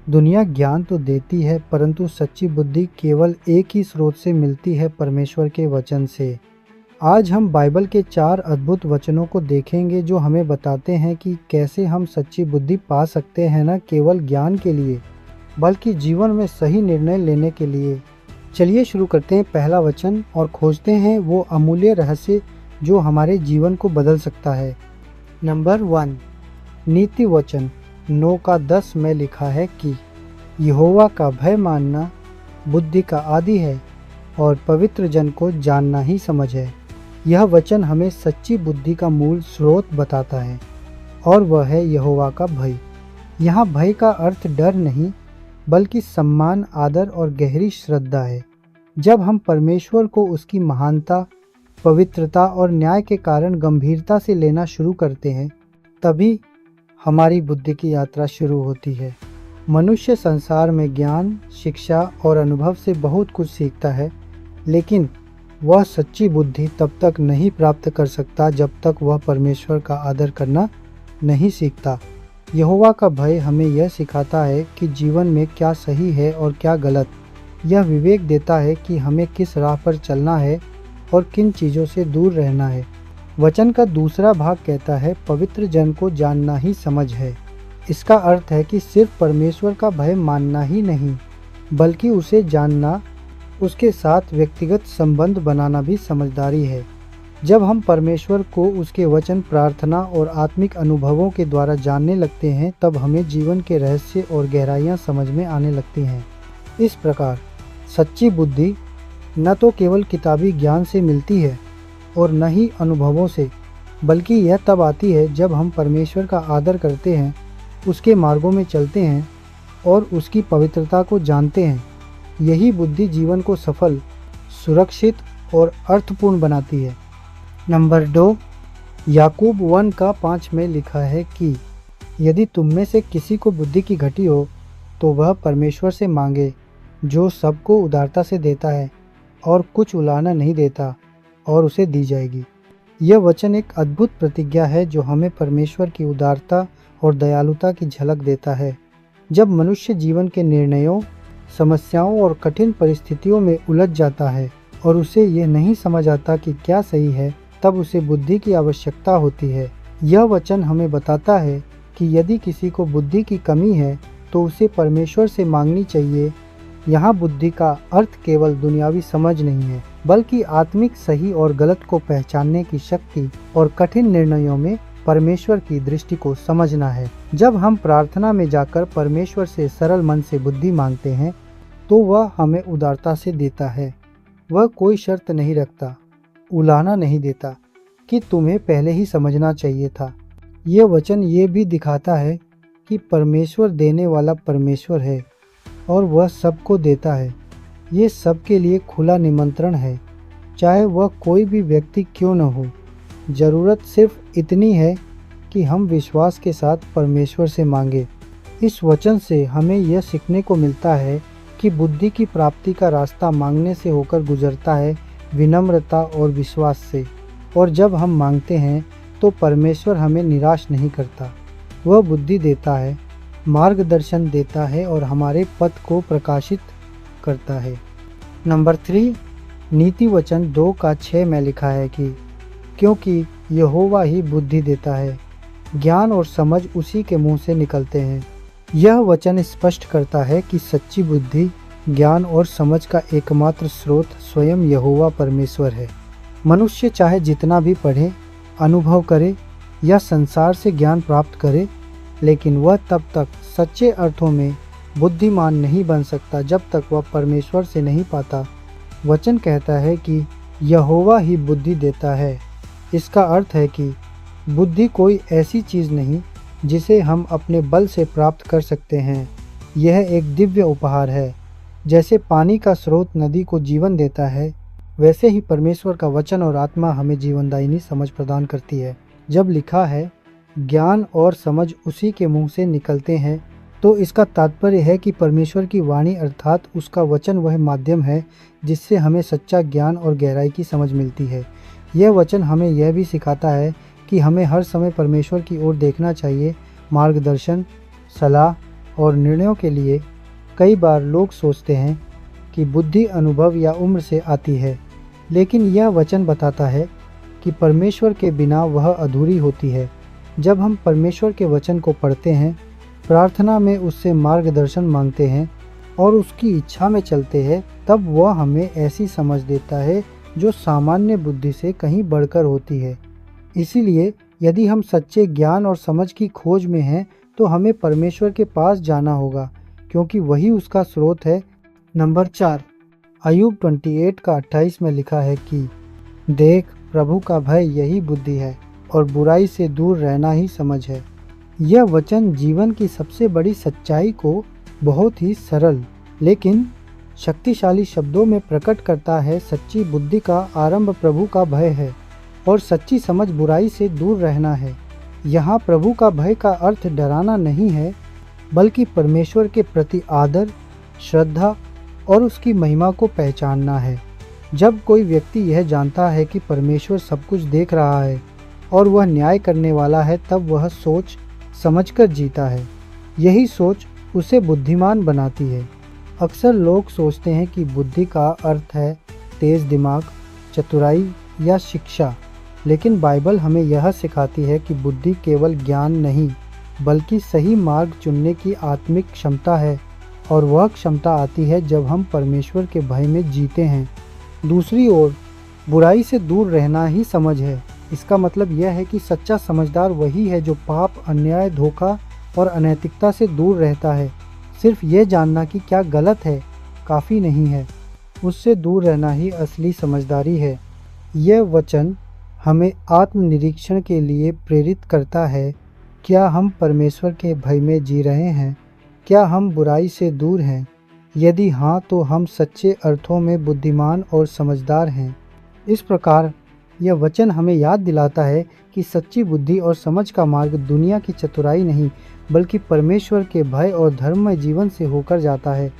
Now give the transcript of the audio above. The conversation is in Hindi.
दुनिया ज्ञान तो देती है, परंतु सच्ची बुद्धि केवल एक ही स्रोत से मिलती है, परमेश्वर के वचन से। आज हम बाइबल के 4 अद्भुत वचनों को देखेंगे जो हमें बताते हैं कि कैसे हम सच्ची बुद्धि पा सकते हैं, न केवल ज्ञान के लिए बल्कि जीवन में सही निर्णय लेने के लिए। चलिए शुरू करते हैं पहला वचन और खोजते हैं वो अमूल्य रहस्य जो हमारे जीवन को बदल सकता है। नंबर 1, नीति वचन 9:10 में लिखा है कि यहोवा का भय मानना बुद्धि का आदि है और पवित्र जन को जानना ही समझ है। यह वचन हमें सच्ची बुद्धि का मूल स्रोत बताता है और वह है यहोवा का भय। यहाँ भय का अर्थ डर नहीं बल्कि सम्मान, आदर और गहरी श्रद्धा है। जब हम परमेश्वर को उसकी महानता, पवित्रता और न्याय के कारण गंभीरता से लेना शुरू करते हैं, तभी हमारी बुद्धि की यात्रा शुरू होती है। मनुष्य संसार में ज्ञान, शिक्षा और अनुभव से बहुत कुछ सीखता है, लेकिन वह सच्ची बुद्धि तब तक नहीं प्राप्त कर सकता जब तक वह परमेश्वर का आदर करना नहीं सीखता। यहोवा का भय हमें यह सिखाता है कि जीवन में क्या सही है और क्या गलत। यह विवेक देता है कि हमें किस राह पर चलना है और किन चीज़ों से दूर रहना है। वचन का दूसरा भाग कहता है पवित्र जन को जानना ही समझ है। इसका अर्थ है कि सिर्फ परमेश्वर का भय मानना ही नहीं बल्कि उसे जानना, उसके साथ व्यक्तिगत संबंध बनाना भी समझदारी है। जब हम परमेश्वर को उसके वचन, प्रार्थना और आत्मिक अनुभवों के द्वारा जानने लगते हैं, तब हमें जीवन के रहस्य और गहराइयाँ समझ में आने लगती हैं। इस प्रकार सच्ची बुद्धि न तो केवल किताबी ज्ञान से मिलती है और न ही अनुभवों से, बल्कि यह तब आती है जब हम परमेश्वर का आदर करते हैं, उसके मार्गों में चलते हैं और उसकी पवित्रता को जानते हैं। यही बुद्धि जीवन को सफल, सुरक्षित और अर्थपूर्ण बनाती है। नंबर 2, याकूब 1:5 में लिखा है कि यदि तुम में से किसी को बुद्धि की घटी हो तो वह परमेश्वर से मांगे, जो सबको उदारता से देता है और कुछ उलाहना नहीं देता, और उसे दी जाएगी। यह वचन एक अद्भुत प्रतिज्ञा है जो हमें परमेश्वर की उदारता और दयालुता की झलक देता है। जब मनुष्य जीवन के निर्णयों, समस्याओं और कठिन परिस्थितियों में उलझ जाता है और उसे यह नहीं समझ आता कि क्या सही है, तब उसे बुद्धि की आवश्यकता होती है। यह वचन हमें बताता है कि यदि किसी को बुद्धि की कमी है तो उसे परमेश्वर से मांगनी चाहिए। यहाँ बुद्धि का अर्थ केवल दुनियावी समझ नहीं है, बल्कि आत्मिक सही और गलत को पहचानने की शक्ति और कठिन निर्णयों में परमेश्वर की दृष्टि को समझना है। जब हम प्रार्थना में जाकर परमेश्वर से सरल मन से बुद्धि मांगते हैं, तो वह हमें उदारता से देता है। वह कोई शर्त नहीं रखता, उलाहना नहीं देता कि तुम्हें पहले ही समझना चाहिए था। यह वचन ये भी दिखाता है कि परमेश्वर देने वाला परमेश्वर है और वह सबको देता है। ये सबके लिए खुला निमंत्रण है, चाहे वह कोई भी व्यक्ति क्यों न हो। ज़रूरत सिर्फ इतनी है कि हम विश्वास के साथ परमेश्वर से मांगे। इस वचन से हमें यह सीखने को मिलता है कि बुद्धि की प्राप्ति का रास्ता मांगने से होकर गुजरता है, विनम्रता और विश्वास से। और जब हम मांगते हैं तो परमेश्वर हमें निराश नहीं करता। वह बुद्धि देता है, मार्गदर्शन देता है और हमारे पथ को प्रकाशित करता है। नंबर 3, नीति वचन 2:6 में लिखा है कि क्योंकि यहोवा ही बुद्धि देता है, ज्ञान और समझ उसी के मुंह से निकलते हैं। यह वचन स्पष्ट करता है कि सच्ची बुद्धि, ज्ञान और समझ का एकमात्र स्रोत स्वयं यहोवा परमेश्वर है। मनुष्य चाहे जितना भी पढ़े, अनुभव करे या संसार से ज्ञान प्राप्त करे, लेकिन वह तब तक सच्चे अर्थों में बुद्धिमान नहीं बन सकता जब तक वह परमेश्वर से नहीं पाता। वचन कहता है कि यहोवा ही बुद्धि देता है। इसका अर्थ है कि बुद्धि कोई ऐसी चीज़ नहीं जिसे हम अपने बल से प्राप्त कर सकते हैं। यह एक दिव्य उपहार है। जैसे पानी का स्रोत नदी को जीवन देता है, वैसे ही परमेश्वर का वचन और आत्मा हमें जीवनदायिनी समझ प्रदान करती है। जब लिखा है ज्ञान और समझ उसी के मुंह से निकलते हैं, तो इसका तात्पर्य है कि परमेश्वर की वाणी अर्थात उसका वचन वह माध्यम है जिससे हमें सच्चा ज्ञान और गहराई की समझ मिलती है। यह वचन हमें यह भी सिखाता है कि हमें हर समय परमेश्वर की ओर देखना चाहिए। मार्गदर्शन, सलाह और निर्णयों के लिए कई बार लोग सोचते हैं कि बुद्धि अनुभव या उम्र से आती है, लेकिन यह वचन बताता है कि परमेश्वर के बिना वह अधूरी होती है। जब हम परमेश्वर के वचन को पढ़ते हैं, प्रार्थना में उससे मार्गदर्शन मांगते हैं और उसकी इच्छा में चलते हैं, तब वह हमें ऐसी समझ देता है जो सामान्य बुद्धि से कहीं बढ़कर होती है। इसीलिए यदि हम सच्चे ज्ञान और समझ की खोज में हैं, तो हमें परमेश्वर के पास जाना होगा, क्योंकि वही उसका स्रोत है। नंबर 4, अय्यूब 28 का 28 में लिखा है कि देख, प्रभु का भय यही बुद्धि है और बुराई से दूर रहना ही समझ है। यह वचन जीवन की सबसे बड़ी सच्चाई को बहुत ही सरल लेकिन शक्तिशाली शब्दों में प्रकट करता है। सच्ची बुद्धि का आरंभ प्रभु का भय है और सच्ची समझ बुराई से दूर रहना है। यहाँ प्रभु का भय का अर्थ डराना नहीं है, बल्कि परमेश्वर के प्रति आदर, श्रद्धा और उसकी महिमा को पहचानना है। जब कोई व्यक्ति यह जानता है कि परमेश्वर सब कुछ देख रहा है और वह न्याय करने वाला है, तब वह सोच समझकर जीता है। यही सोच उसे बुद्धिमान बनाती है। अक्सर लोग सोचते हैं कि बुद्धि का अर्थ है तेज दिमाग, चतुराई या शिक्षा, लेकिन बाइबल हमें यह सिखाती है कि बुद्धि केवल ज्ञान नहीं, बल्कि सही मार्ग चुनने की आत्मिक क्षमता है, और वह क्षमता आती है जब हम परमेश्वर के भय में जीते हैं। दूसरी ओर, बुराई से दूर रहना ही समझ है। इसका मतलब यह है कि सच्चा समझदार वही है जो पाप, अन्याय, धोखा और अनैतिकता से दूर रहता है। सिर्फ ये जानना कि क्या गलत है काफ़ी नहीं है, उससे दूर रहना ही असली समझदारी है। यह वचन हमें आत्मनिरीक्षण के लिए प्रेरित करता है। क्या हम परमेश्वर के भय में जी रहे हैं? क्या हम बुराई से दूर हैं? यदि हाँ, तो हम सच्चे अर्थों में बुद्धिमान और समझदार हैं। इस प्रकार यह वचन हमें याद दिलाता है कि सच्ची बुद्धि और समझ का मार्ग दुनिया की चतुराई नहीं, बल्कि परमेश्वर के भय और धर्ममय जीवन से होकर जाता है।